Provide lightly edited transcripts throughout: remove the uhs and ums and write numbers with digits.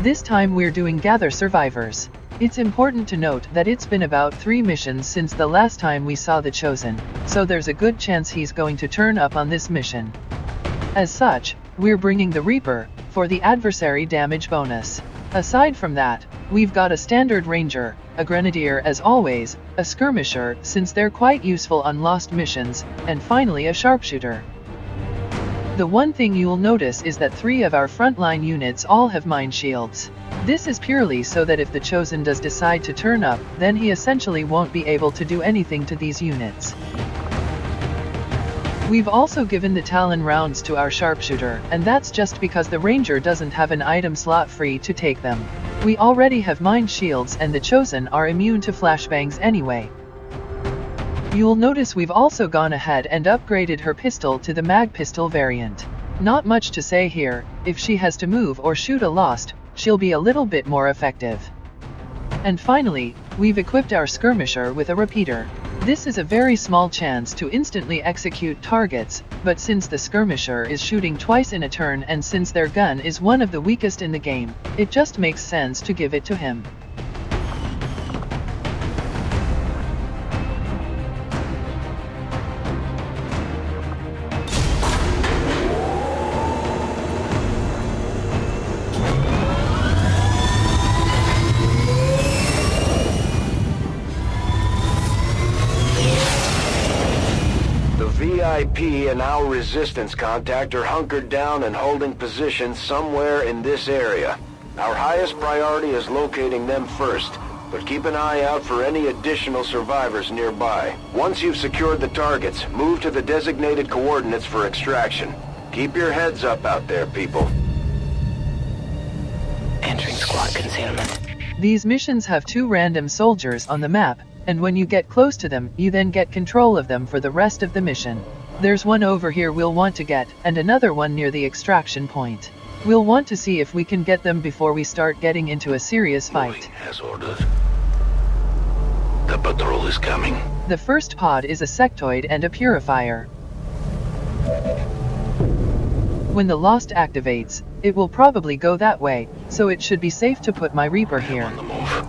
This time we're doing Gather Survivors. It's important to note that it's been about 3 missions since the last time we saw the Chosen, so there's a good chance he's going to turn up on this mission. As such, we're bringing the Reaper, for the adversary damage bonus. Aside from that, we've got a standard ranger, a grenadier as always, a skirmisher since they're quite useful on lost missions, and finally a sharpshooter. The one thing you'll notice is that 3 of our frontline units all have mine shields. This is purely so that if the Chosen does decide to turn up, then he essentially won't be able to do anything to these units. We've also given the Talon rounds to our sharpshooter, and that's just because the ranger doesn't have an item slot free to take them. We already have mine shields and the Chosen are immune to flashbangs anyway. You'll notice we've also gone ahead and upgraded her pistol to the mag pistol variant. Not much to say here, if she has to move or shoot a lost, she'll be a little bit more effective. And finally, we've equipped our skirmisher with a repeater. This is a very small chance to instantly execute targets, but since the skirmisher is shooting twice in a turn and since their gun is one of the weakest in the game, it just makes sense to give it to him. VIP and our resistance contact are hunkered down and holding positions somewhere in this area. Our highest priority is locating them first, but keep an eye out for any additional survivors nearby. Once you've secured the targets, move to the designated coordinates for extraction. Keep your heads up out there, people. Entering squad concealment. These missions have 2 random soldiers on the map, and when you get close to them, you then get control of them for the rest of the mission. There's one over here we'll want to get, and another one near the extraction point. We'll want to see if we can get them before we start getting into a serious fight. As ordered. The patrol is coming. The first pod is a sectoid and a purifier. When the Lost activates, it will probably go that way, so it should be safe to put my Reaper here. On the move.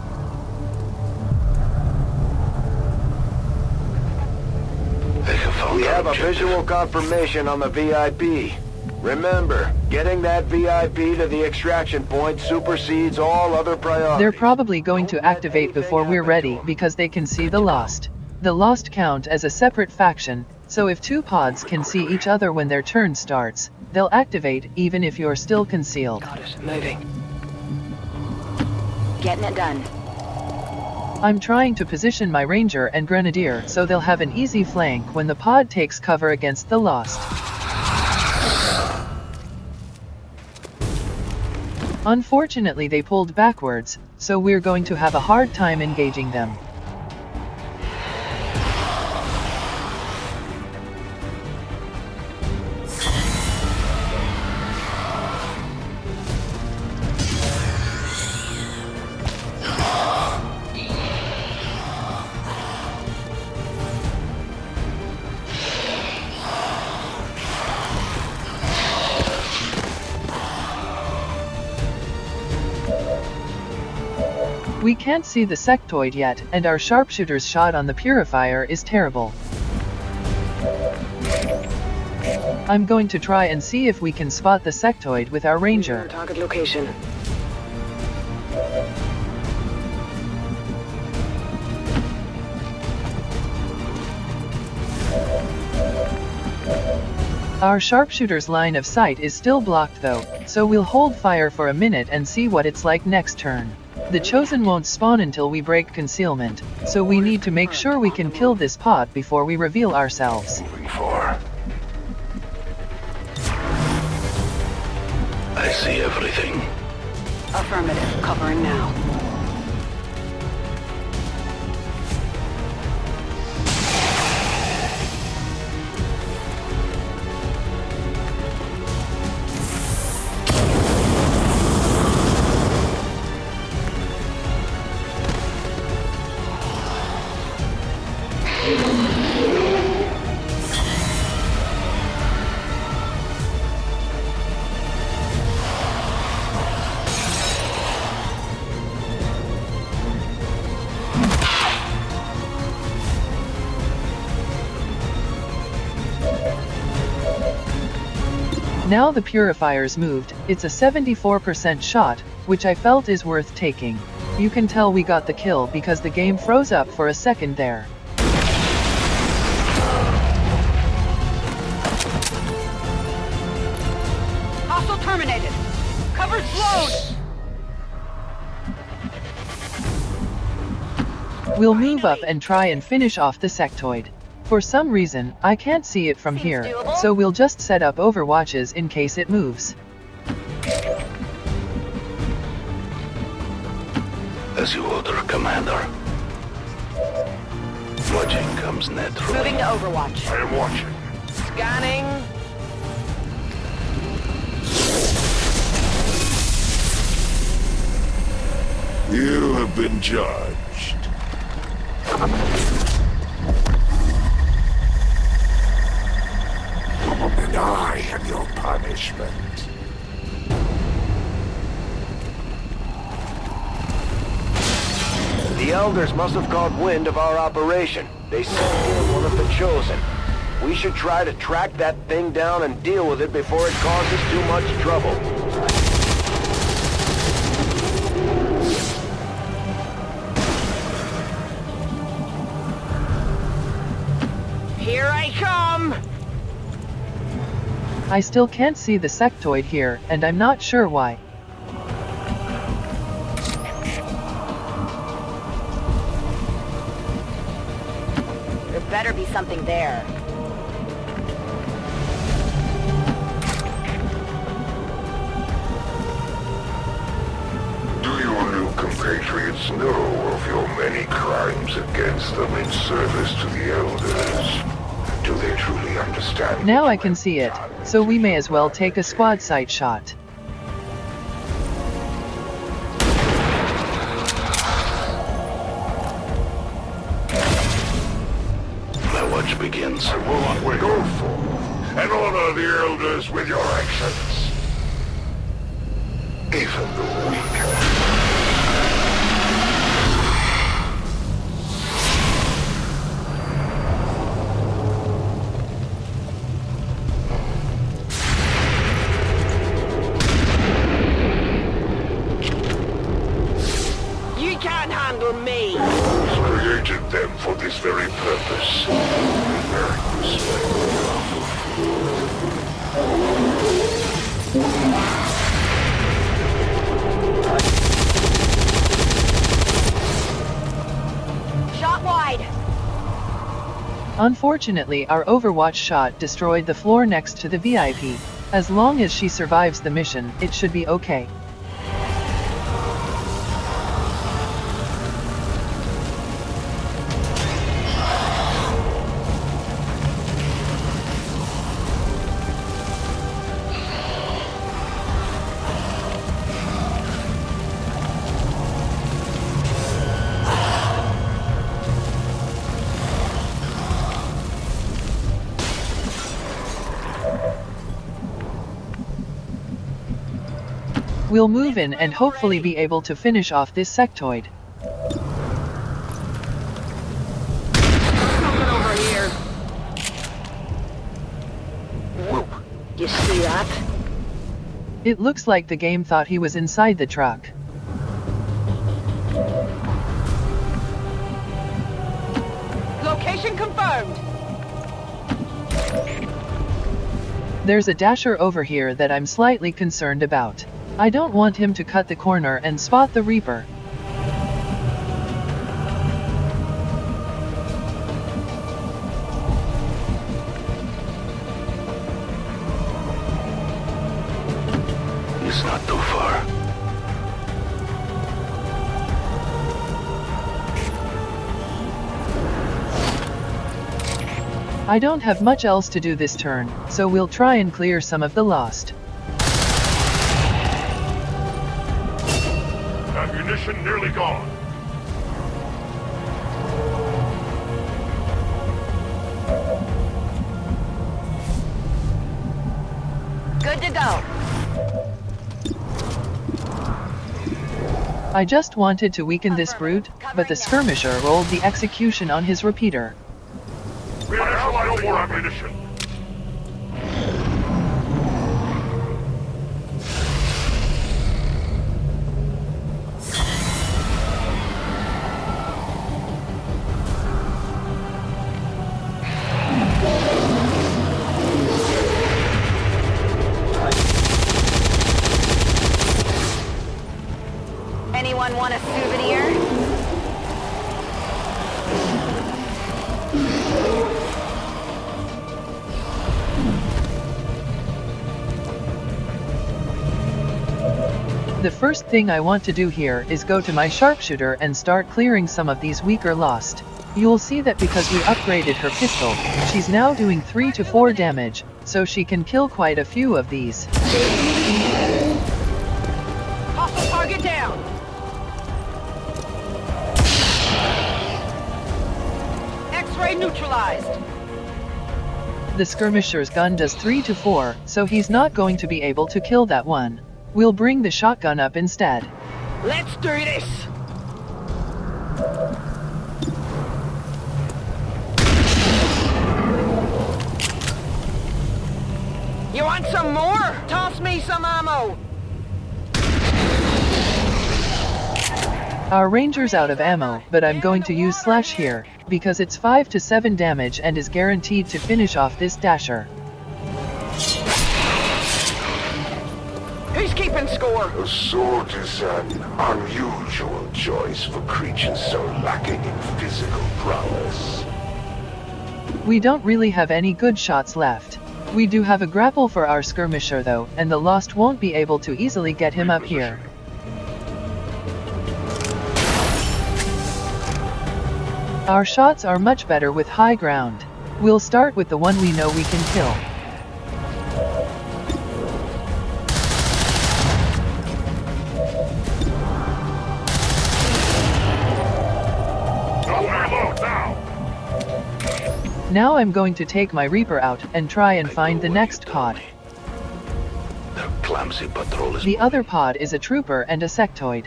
We have a visual confirmation on the VIP. Remember, getting that VIP to the extraction point supersedes all other priorities. They're probably going to activate before we're ready because they can see the Lost. The Lost count as a separate faction, so if 2 pods can see each other when their turn starts, they'll activate even if you're still concealed. Got it. Moving. Getting it done. I'm trying to position my ranger and grenadier so they'll have an easy flank when the pod takes cover against the Lost. Unfortunately, they pulled backwards, so we're going to have a hard time engaging them. We can't see the sectoid yet, and our sharpshooter's shot on the purifier is terrible. I'm going to try and see if we can spot the sectoid with our ranger. Target location. Our sharpshooter's line of sight is still blocked though, so we'll hold fire for a minute and see what it's like next turn. The Chosen won't spawn until we break concealment, so we need to make sure we can kill this pod before we reveal ourselves. Moving for. I see everything. Affirmative. Covering now. Now the purifier's moved, it's a 74% shot, which I felt is worth taking. You can tell we got the kill because the game froze up for a second there. Hostile terminated. Cover's blown. We'll move up and try and finish off the sectoid. For some reason, I can't see it from here, so we'll just set up overwatches in case it moves. As you order, Commander. Watching comes naturally. Moving to Overwatch. I am watching. Scanning. You have been judged. And I am your punishment. The Elders must have caught wind of our operation. They sent in one of the Chosen. We should try to track that thing down and deal with it before it causes too much trouble. Here I come! I still can't see the sectoid here, and I'm not sure why. There better be something there. Do your new compatriots know of your many crimes against them in service to the Elders? Do they truly understand? Now I can see it, so we may as well take a squad sight shot. My watch begins. I will not wait. Go forth and honor the Elders with your actions. Even the weaker. You can't handle me! Created them for this very purpose. Very Shot wide! Unfortunately, our Overwatch shot destroyed the floor next to the VIP. As long as she survives the mission, it should be okay. We'll move in and hopefully be able to finish off this sectoid. Something over here. Whoop. You see that? It looks like the game thought he was inside the truck. Location confirmed! There's a dasher over here that I'm slightly concerned about. I don't want him to cut the corner and spot the Reaper. He's not too far. I don't have much else to do this turn, so we'll try and clear some of the lost. Ammunition nearly gone. Good to go. I just wanted to weaken this brute, but the skirmisher rolled the execution on his repeater. We have no more ammunition. Anyone want a souvenir? The first thing I want to do here is go to my sharpshooter and start clearing some of these weaker lost. You'll see that because we upgraded her pistol, she's now doing 3 to 4 damage, so she can kill quite a few of these. Hostile target down! X-ray neutralized! The skirmisher's gun does 3 to 4, so he's not going to be able to kill that one. We'll bring the shotgun up instead. Let's do this! You want some more? Toss me some ammo! Our ranger's out of ammo, but I'm going to use Slash here, because it's 5 to 7 damage and is guaranteed to finish off this dasher. Who's keeping score? A sword is an unusual choice for creatures so lacking in physical prowess. We don't really have any good shots left. We do have a grapple for our skirmisher though, and the Lost won't be able to easily get him up here. Our shots are much better with high ground. We'll start with the one we know we can kill. Now I'm going to take my Reaper out and try and find the next pod. Their clumsy patrol is... The other pod is a trooper and a sectoid.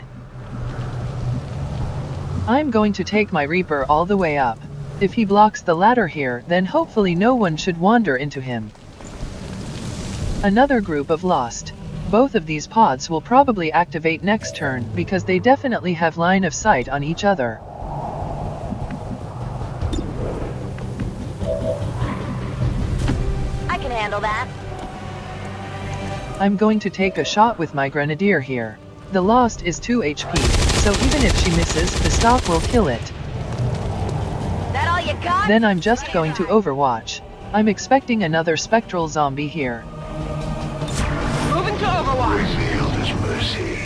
I'm going to take my Reaper all the way up. If he blocks the ladder here, then hopefully no one should wander into him. Another group of Lost. Both of these pods will probably activate next turn because they definitely have line of sight on each other. I can handle that. I'm going to take a shot with my Grenadier here. The Lost is 2 HP, so even if she misses, the stock will kill it. That all you got? Then I'm just going to Overwatch. I'm expecting another spectral zombie here. Moving to Overwatch. Revealed his mercy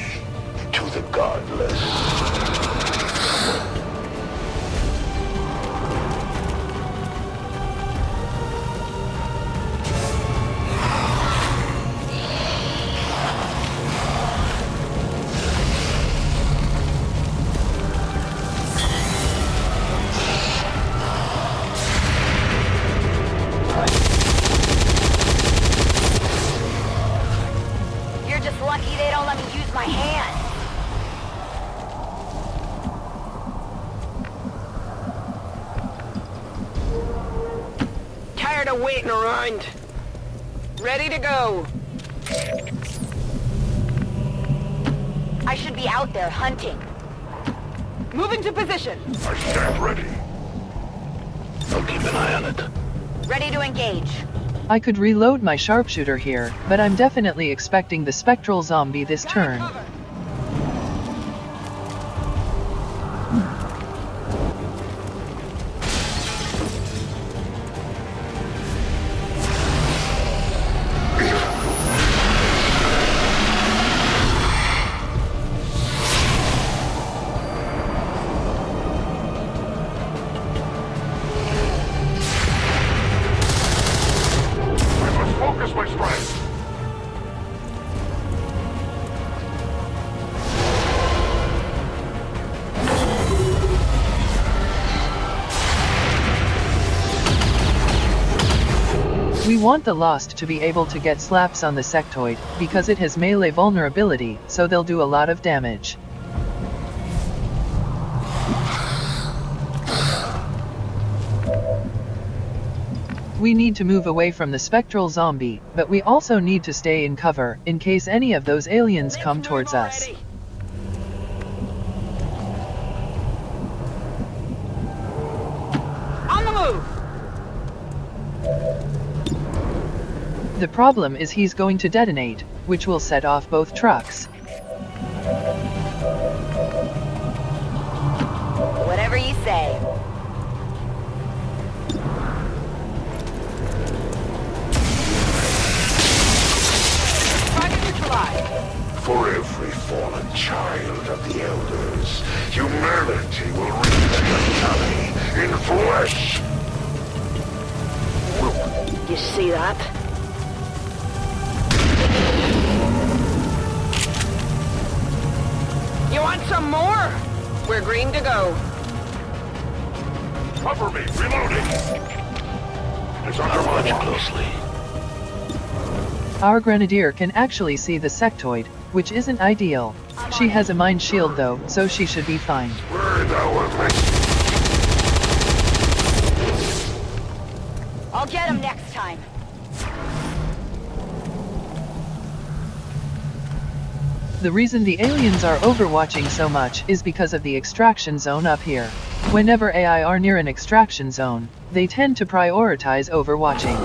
to the godless. Lucky they don't let me use my hand. Tired of waiting around. Ready to go. I should be out there hunting. Moving to position. I stand ready. I'll keep an eye on it. Ready to engage. I could reload my sharpshooter here, but I'm definitely expecting the spectral zombie this turn. Focus my strength. We want the Lost to be able to get slaps on the sectoid, because it has melee vulnerability, so they'll do a lot of damage. We need to move away from the spectral zombie, but we also need to stay in cover, in case any of those aliens come towards us. On the move! The problem is he's going to detonate, which will set off both trucks. say. Target neutralized. For every fallen child of the Elders, humanity will reap their tally in flesh! You see that? You want some more? We're green to go. Cover me! Reloading! It's under my watch closely. Our grenadier can actually see the sectoid, which isn't ideal. She has a mind shield though, so she should be fine. Where thou art, I'll get him next time. The reason the aliens are overwatching so much is because of the extraction zone up here. Whenever AI are near an extraction zone, they tend to prioritize overwatching.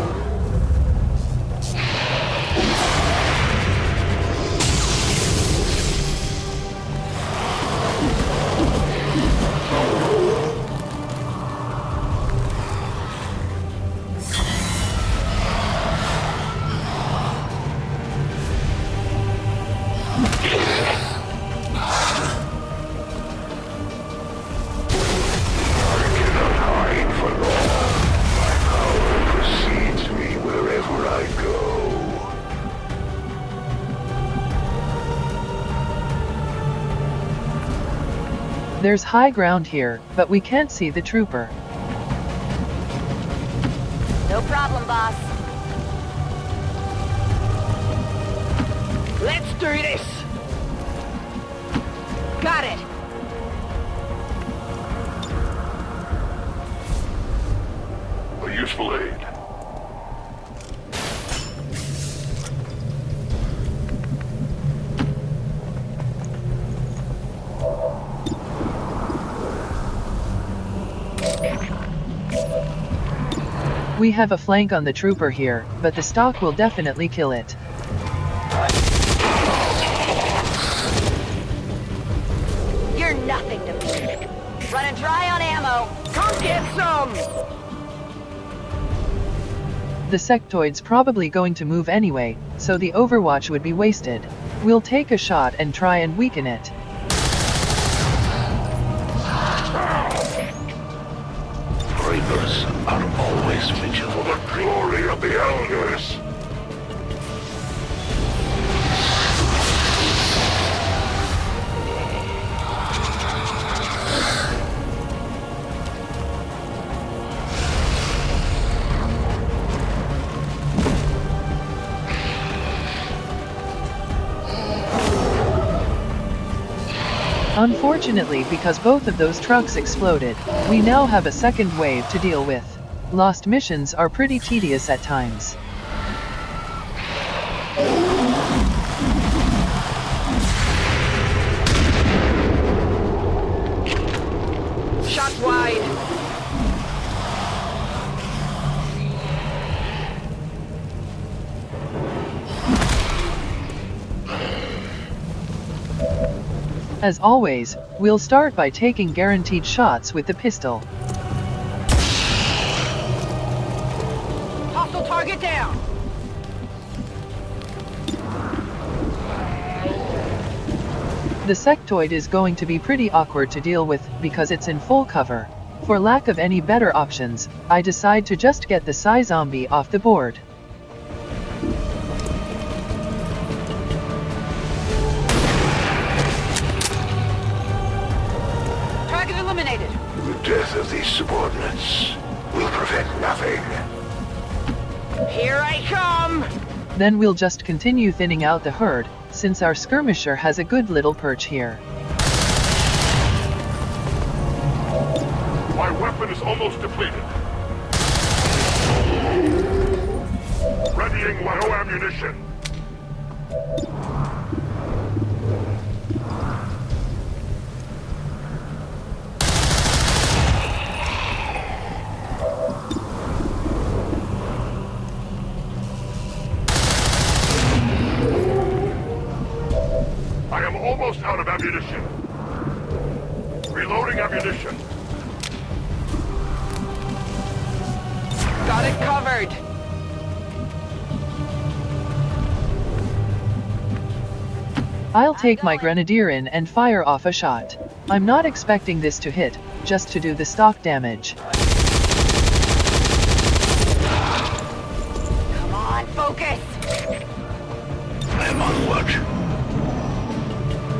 There's high ground here, but we can't see the trooper. No problem, boss. Let's do this! Got it! A useful aid. We have a flank on the trooper here, but the stock will definitely kill it. You're nothing to me. Running dry on ammo. Come get some! The sectoid's probably going to move anyway, so the overwatch would be wasted. We'll take a shot and try and weaken it. Reapers are always vigilant. For the glory of the Elders! Unfortunately, because both of those trucks exploded, we now have a second wave to deal with. Lost missions are pretty tedious at times. Shot wide. As always, we'll start by taking guaranteed shots with the pistol. Hostile target down. The sectoid is going to be pretty awkward to deal with because it's in full cover. For lack of any better options, I decide to just get the Psy zombie off the board. Target eliminated. The death of these subordinates will prevent nothing. Here I come! Then we'll just continue thinning out the herd, since our skirmisher has a good little perch here. My weapon is almost depleted. Readying my ammunition. I am almost out of ammunition. Reloading ammunition. Got it covered. I'll take my grenadier in and fire off a shot. I'm not expecting this to hit, just to do the stock damage. Come on, focus. I'm on watch.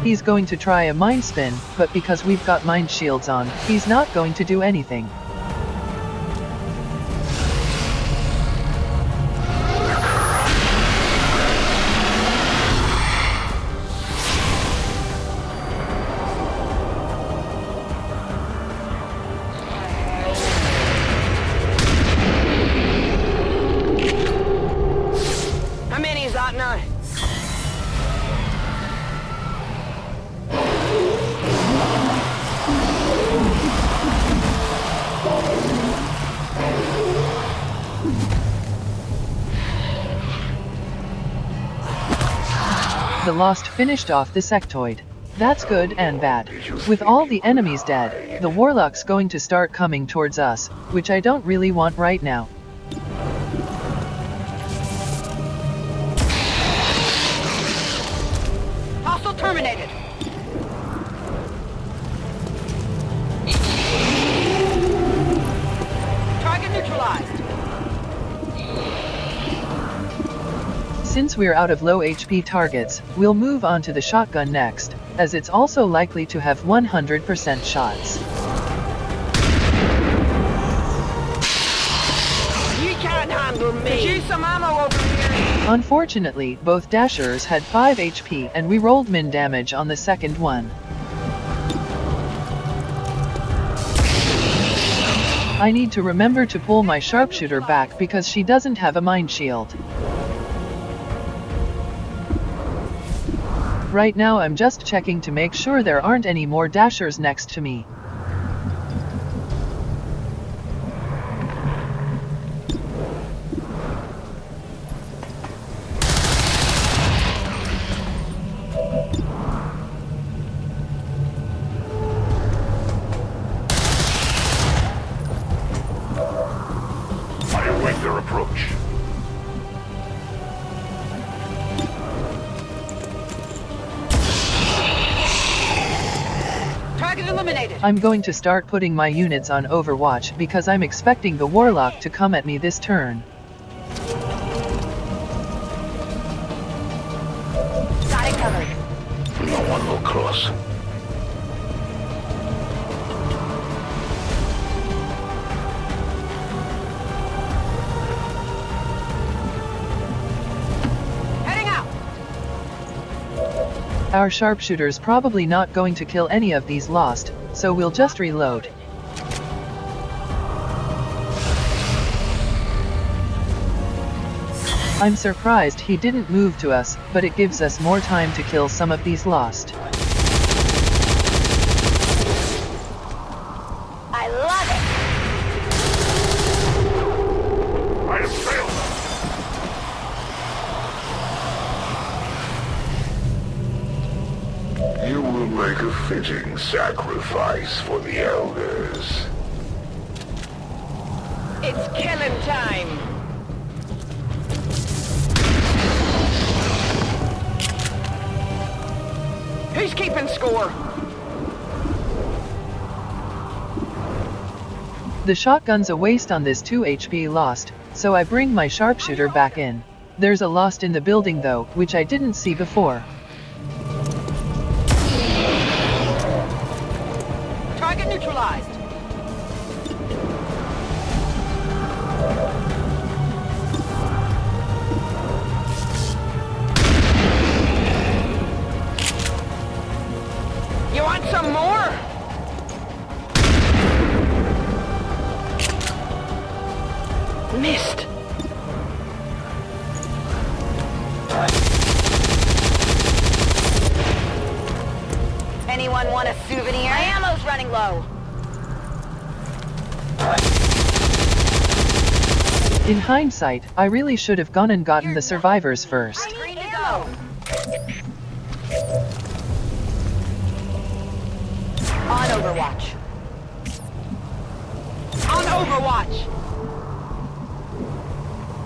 He's going to try a mine spin, but because we've got mine shields on, he's not going to do anything. How many is that now? The Lost finished off the sectoid. That's good and bad. With all the enemies dead, the Warlock's going to start coming towards us, which I don't really want right now. Hostile terminated. Target neutralized. Since we're out of low HP targets, we'll move on to the shotgun next, as it's also likely to have 100% shots. You can't handle me. Could use some ammo over here. Unfortunately, both dashers had 5 HP and we rolled min damage on the second one. I need to remember to pull my sharpshooter back because she doesn't have a mine shield. Right now I'm just checking to make sure there aren't any more dashers next to me. I await their approach. Target eliminated. I'm going to start putting my units on Overwatch because I'm expecting the Warlock to come at me this turn. Got it covered. No one will cross. Heading out. Our sharpshooter's probably not going to kill any of these Lost, so we'll just reload. I'm surprised he didn't move to us, but it gives us more time to kill some of these Lost. I love it. I have failed. You will make a fitting sacrifice for the elders. It's killing time. Who's keeping score? The shotgun's a waste on this 2 HP Lost, so I bring my sharpshooter back in. There's a Lost in the building though, which I didn't see before. Target neutralized. You want some more? Missed. Anyone want a souvenir? My ammo's running low. In hindsight, I really should have gone and gotten the survivors first. Green to go. On Overwatch. On Overwatch.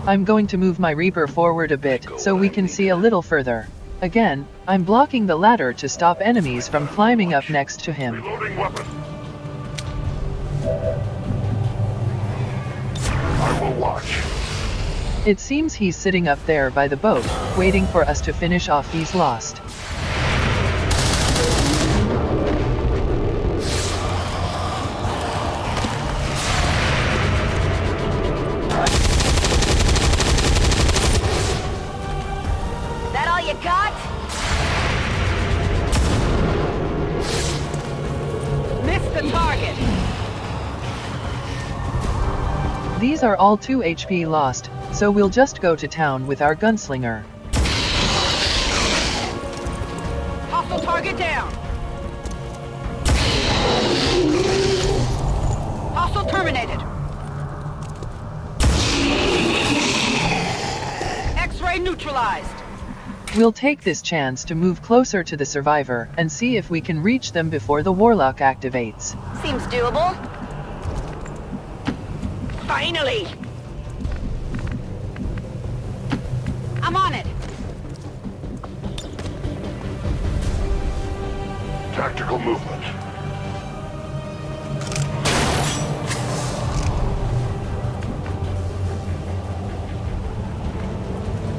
I'm going to move my Reaper forward a bit so we can see a little further. Again, I'm blocking the ladder to stop enemies from climbing up next to him. Reloading weapon. I will watch. It seems he's sitting up there by the boat, waiting for us to finish off these lost. That all you got? Missed the target. These are all 2 HP lost, so we'll just go to town with our gunslinger. Hostile target down. Hostile terminated. X-ray neutralized. We'll take this chance to move closer to the survivor and see if we can reach them before the warlock activates. Seems doable. Finally! I'm on it. Tactical movement.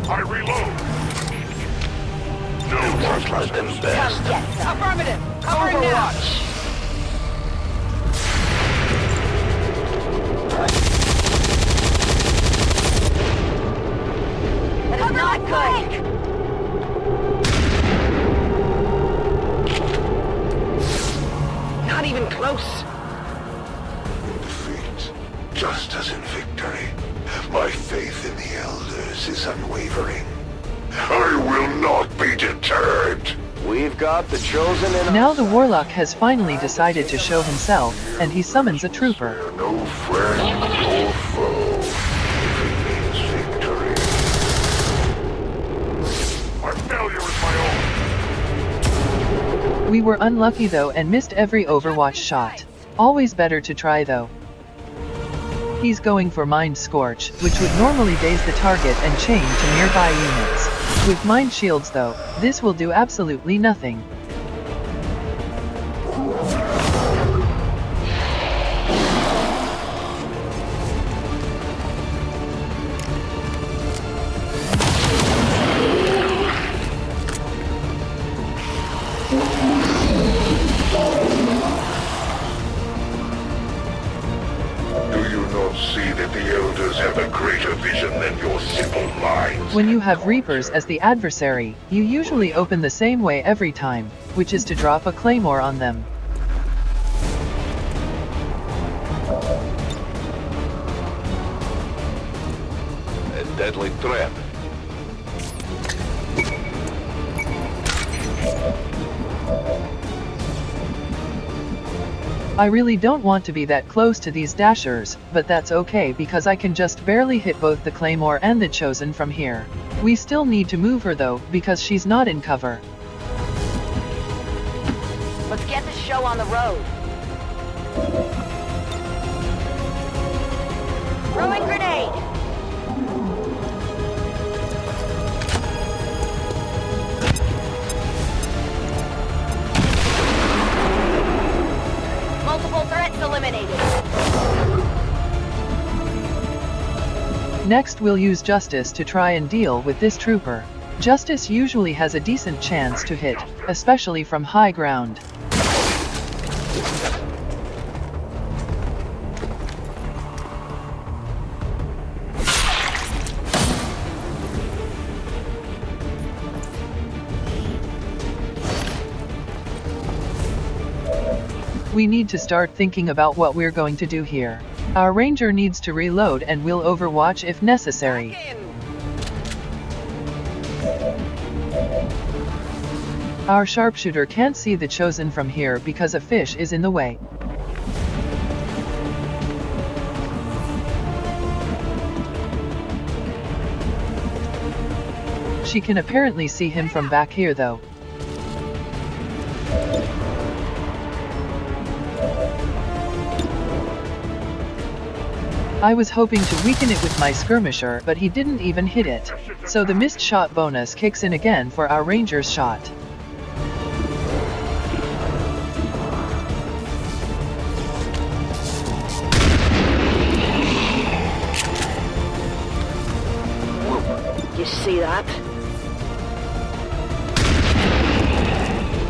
I reload. No, just let them best. Come get some. Affirmative. Covering now. That is not good. Not even close. In defeat, just as in victory, my faith in the Elders is unwavering. I will not be deterred. We've got the Chosen in... Now the warlock has finally decided to show himself, and he summons a trooper. They're no friend or foe, if it means victory. My failure is my own. We were unlucky though and missed every Overwatch shot. Always better to try though. He's going for Mind Scorch, which would normally daze the target and chain to nearby units. With Mind Shields though, this will do absolutely nothing. See that the Elders have a greater vision than your simple minds. When you have Reapers as the adversary, you usually open the same way every time, which is to drop a claymore on them. A deadly trap. I really don't want to be that close to these dashers, but that's okay because I can just barely hit both the Claymore and the Chosen from here. We still need to move her though, because she's not in cover. Let's get the show on the road. Throwing grenade! Multiple threats eliminated. Next we'll use Justice to try and deal with this trooper. Justice usually has a decent chance to hit, especially from high ground. We need to start thinking about what we're going to do here. Our ranger needs to reload and we'll overwatch if necessary. Our sharpshooter can't see the Chosen from here because a fish is in the way. She can apparently see him from back here though. I was hoping to weaken it with my skirmisher, but he didn't even hit it. So the missed shot bonus kicks in again for our ranger's shot. You see that?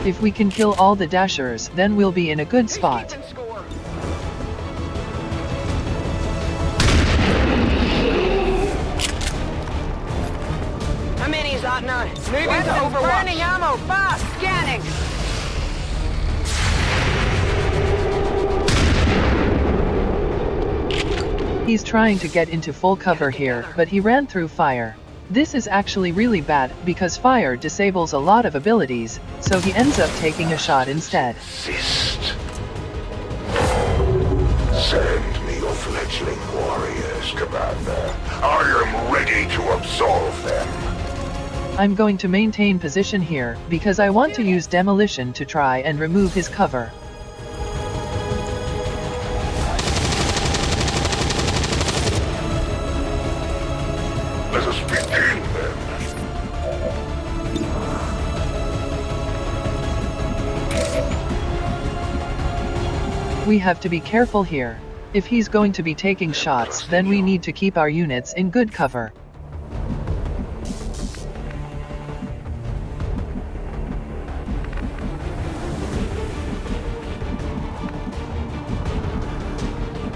If we can kill all the dashers, then we'll be in a good spot. How many is that now? Moving to Overwatch. Burning ammo, fast! Scanning! He's trying to get into full cover here, but he ran through fire. This is actually really bad, because fire disables a lot of abilities, so he ends up taking a shot instead. Resist. Send me your fledgling warriors, Commander. I am ready to absolve them. I'm going to maintain position here, because I want to use demolition to try and remove his cover. Let us begin then. We have to be careful here. If he's going to be taking shots, then we need to keep our units in good cover.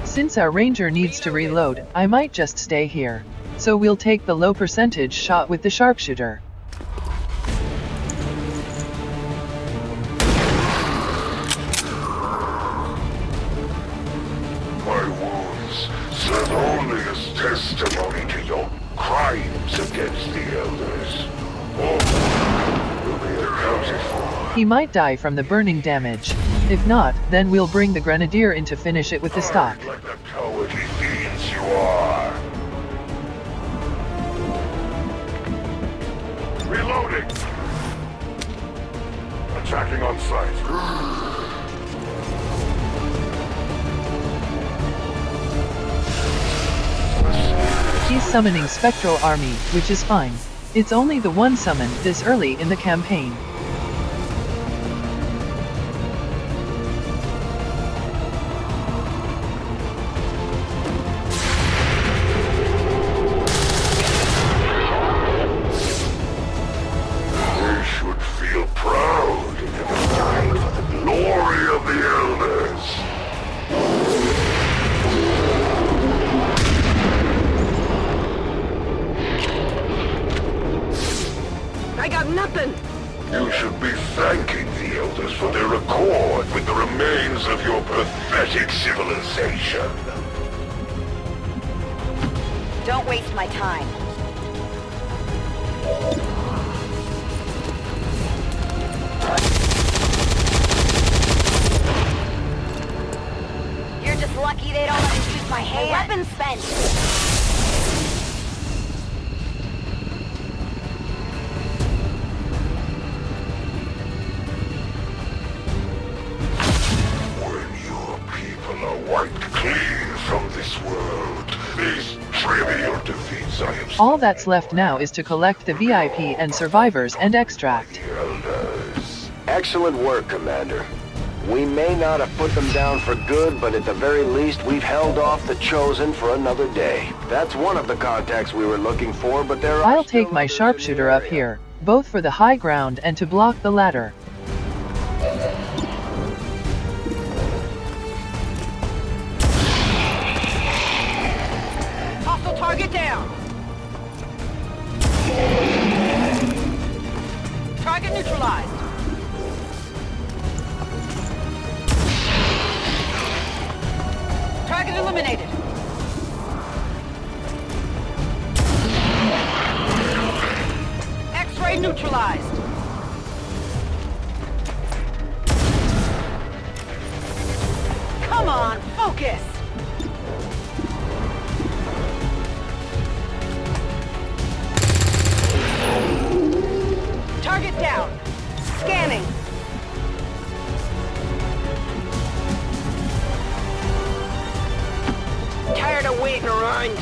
Since our ranger needs to reload, I might just stay here. So we'll take the low percentage shot with the sharpshooter. My wounds serve only as testimony to your crimes against the Elders. All will be accounted for. He might die from the burning damage. If not, then we'll bring the grenadier in to finish it with the stock. Like the cowardly fiends you are. Reloading! Attacking on sight. He's summoning Spectral Army, which is fine. It's only the one summon this early in the campaign. I got nothing! You should be thanking the Elders for their accord with the remains of your pathetic civilization. Don't waste my time. You're just lucky they don't let me use my hand. My weapon's spent. Wiped clean from this world. These trivial defeats I have... All that's left now is to collect the VIP and survivors and extract. Elders. Excellent work, Commander. We may not have put them down for good, but at the very least we've held off the Chosen for another day. That's one of the contacts we were looking for, but there are... I'll take my sharpshooter up here, both for the high ground and to block the ladder. Target down! Target neutralized! Target eliminated! X-ray neutralized! Come on, focus! Target down. Scanning. Tired of waiting mind.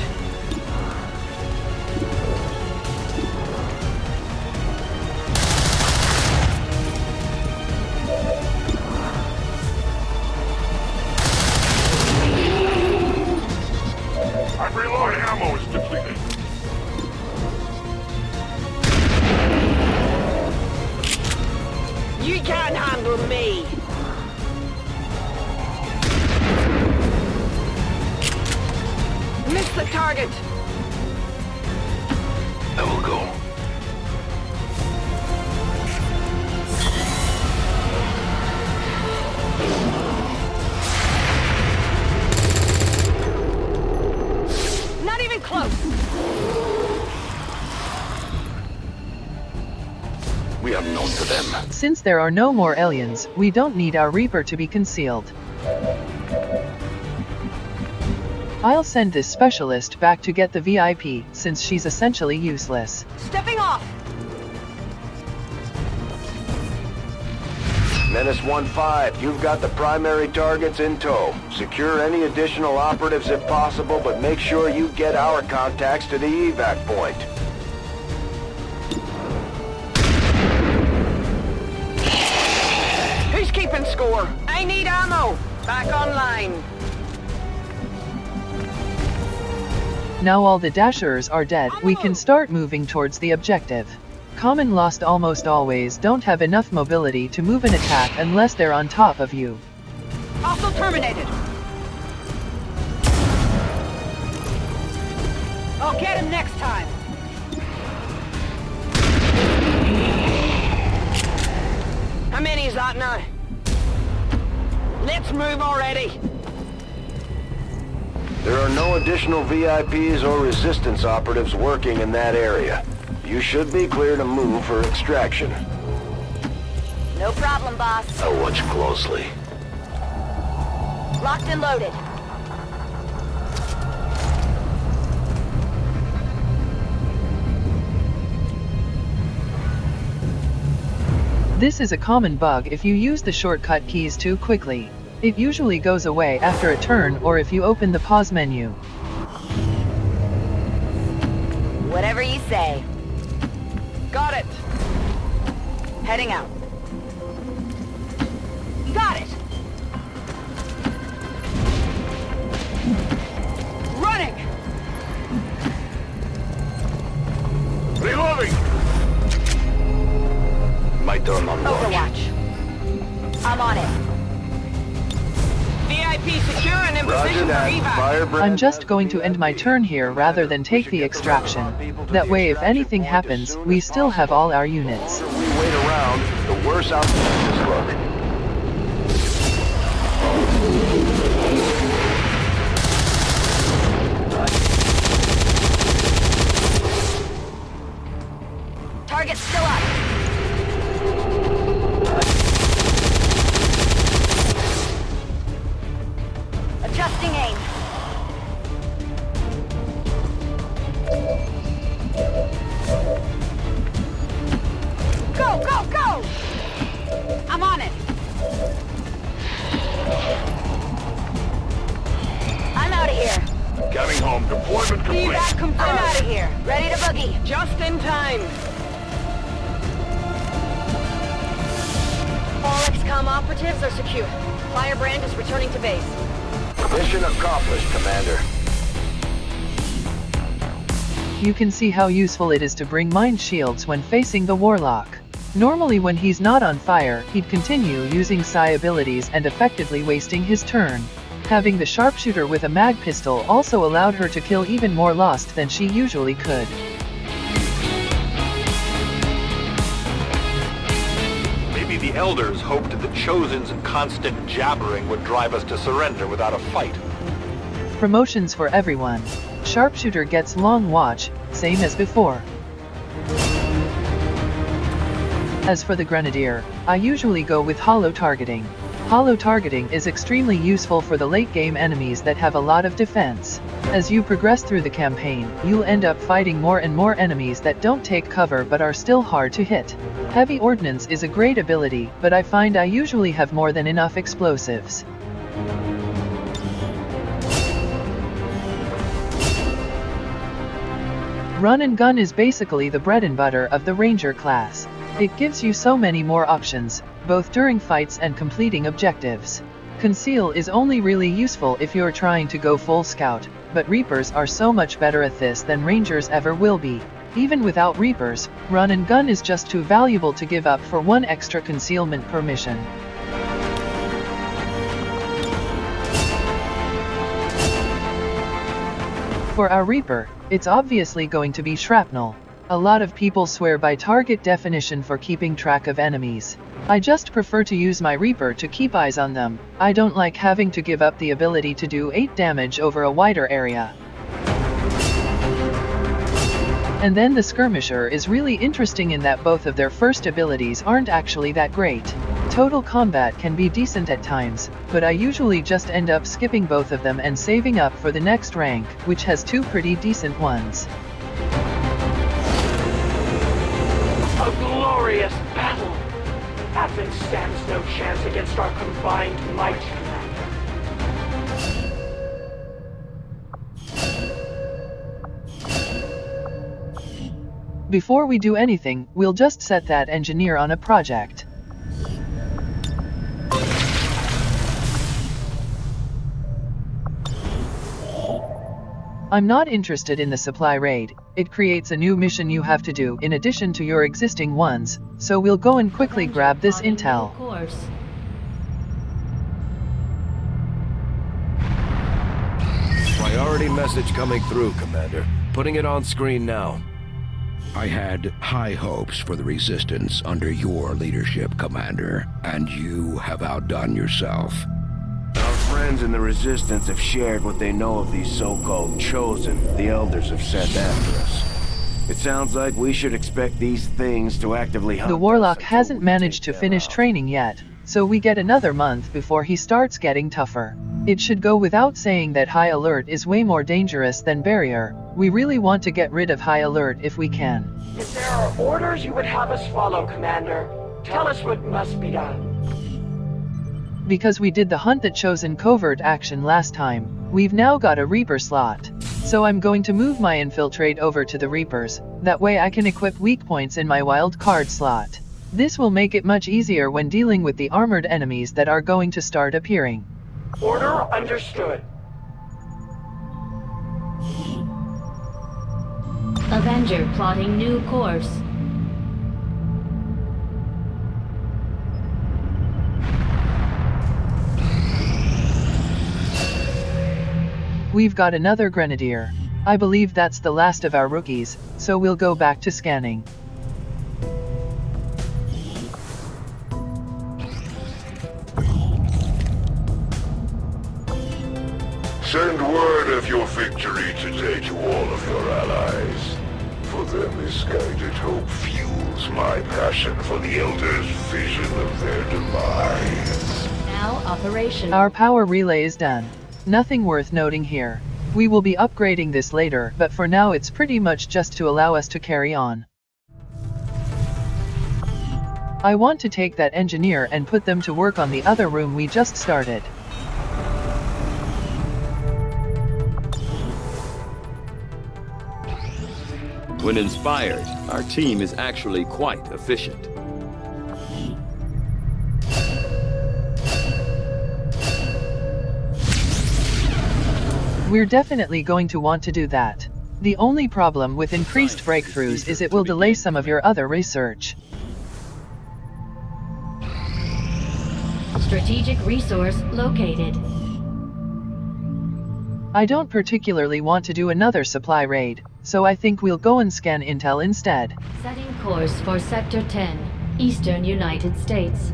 I'm reloading. Ammo is depleted. You can't handle me. Miss the target. I will go. Not even close. We have known to them. Since there are no more aliens, we don't need our Reaper to be concealed. I'll send this specialist back to get the VIP, since she's essentially useless. Stepping off. Menace 1-5, you've got the primary targets in tow. Secure any additional operatives if possible, but make sure you get our contacts to the evac point. Who's keeping score? I need ammo. Back online. Now all the Dashers are dead, we can start moving towards the objective. Common Lost almost always don't have enough mobility to move an attack unless they're on top of you. Hostile terminated. I'll get him next time. How many is that now? Let's move already. There are no additional VIPs or resistance operatives working in that area. You should be clear to move for extraction. No problem, boss. I'll watch closely. Locked and loaded. This is a common bug if you use the shortcut keys too quickly. It usually goes away after a turn or if you open the pause menu. Whatever you say. Got it. Heading out. Got it. Running. Reloading! My turn on launch. Overwatch. I'm on it. VIP secure and in Roger position for that. evac. Firebrand I'm just going to end my turn here rather than take the extraction. That way if anything happens, we still have all our units. The longer we wait around, the worse our chances look. Target's still up. Adjusting aim. Go, go, go! I'm on it. I'm out of here. Coming home. Deployment complete. Evac confirmed. I'm out of here. Ready to boogie. Just in time. All XCOM operatives are secure. Firebrand is returning to base. Mission accomplished, Commander. You can see how useful it is to bring mind shields when facing the Warlock. Normally when he's not on fire, he'd continue using psi abilities and effectively wasting his turn. Having the sharpshooter with a mag pistol also allowed her to kill even more Lost than she usually could. Maybe the Elders hoped that the Chosen's constant jabbering would drive us to surrender without a fight. Promotions for everyone. Sharpshooter gets long watch, same as before. As for the Grenadier, I usually go with hollow targeting. Hollow targeting is extremely useful for the late game enemies that have a lot of defense. As you progress through the campaign, you'll end up fighting more and more enemies that don't take cover but are still hard to hit. Heavy ordnance is a great ability, but I find I usually have more than enough explosives. Run and gun is basically the bread and butter of the Ranger class. It gives you so many more options, both during fights and completing objectives. Conceal is only really useful if you're trying to go full scout, but Reapers are so much better at this than Rangers ever will be. Even without Reapers, run and gun is just too valuable to give up for one extra concealment per mission. For our Reaper, it's obviously going to be shrapnel. A lot of people swear by target definition for keeping track of enemies. I just prefer to use my Reaper to keep eyes on them. I don't like having to give up the ability to do 8 damage over a wider area. And then the Skirmisher is really interesting in that both of their first abilities aren't actually that great. Total combat can be decent at times, but I usually just end up skipping both of them and saving up for the next rank, which has 2 pretty decent ones. A glorious battle! Advent stands no chance against our combined might. Before we do anything, we'll just set that engineer on a project. I'm not interested in the supply raid. It creates a new mission you have to do in addition to your existing ones, so we'll go and quickly grab this intel. Priority message coming through, Commander. Putting it on screen now. I had high hopes for the Resistance under your leadership, Commander, and you have outdone yourself. Our friends in the Resistance have shared what they know of these so-called Chosen the Elders have sent after us. It sounds like we should expect these things to actively hunt us. The Warlock hasn't managed to finish training yet, so we get another month before he starts getting tougher. It should go without saying that High Alert is way more dangerous than Barrier. We really want to get rid of High Alert if we can. If there are orders you would have us follow, Commander, tell us what must be done. Because we did the Hunt the Chosen covert action last time, we've now got a Reaper slot. So I'm going to move my Infiltrate over to the Reapers, that way I can equip weak points in my wild card slot. This will make it much easier when dealing with the armored enemies that are going to start appearing. Order understood. Avenger plotting new course. We've got another Grenadier. I believe that's the last of our rookies, so we'll go back to scanning. Send word of your victory today to all of your allies. For them, misguided hope fuels my passion for the Elders' vision of their demise. Now operation. Our power relay is done. Nothing worth noting here. We will be upgrading this later, but for now it's pretty much just to allow us to carry on. I want to take that engineer and put them to work on the other room we just started. When inspired, our team is actually quite efficient. We're definitely going to want to do that. The only problem with increased breakthroughs is it will delay some of your other research. Strategic resource located. I don't particularly want to do another supply raid, so I think we'll go and scan intel instead. Setting course for Sector 10, Eastern United States.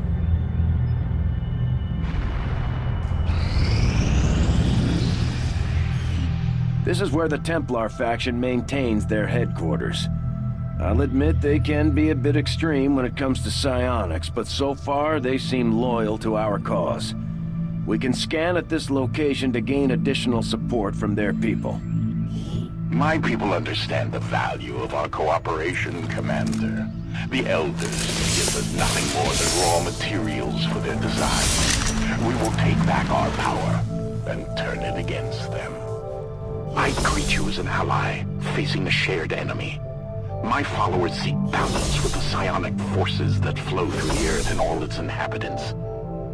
This is where the Templar faction maintains their headquarters. I'll admit they can be a bit extreme when it comes to psionics, but so far they seem loyal to our cause. We can scan at this location to gain additional support from their people. My people understand the value of our cooperation, Commander. The Elders give us nothing more than raw materials for their design. We will take back our power and turn it against them. I greet you as an ally, facing a shared enemy. My followers seek balance with the psionic forces that flow through the Earth and all its inhabitants.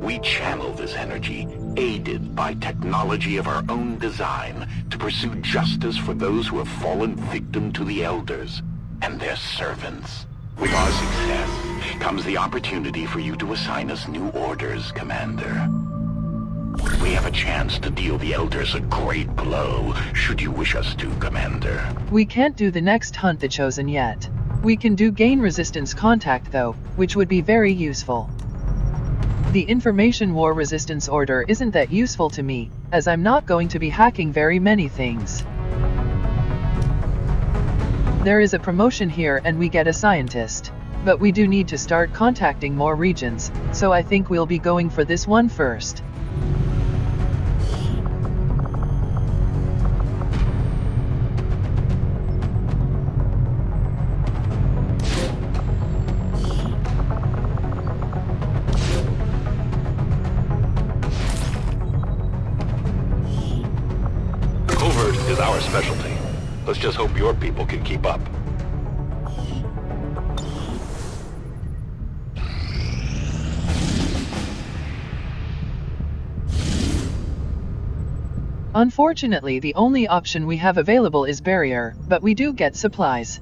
We channel this energy, aided by technology of our own design, to pursue justice for those who have fallen victim to the Elders and their servants. With our success comes the opportunity for you to assign us new orders, Commander. We have a chance to deal the Elders a great blow, should you wish us to, Commander. We can't do the next hunt the Chosen yet. We can do gain resistance contact though, which would be very useful. The Information War Resistance Order isn't that useful to me, as I'm not going to be hacking very many things. There is a promotion here and we get a scientist. But we do need to start contacting more regions, so I think we'll be going for this one first. Covert is our specialty. Let's just hope your people can keep up. Unfortunately, the only option we have available is barrier, but we do get supplies.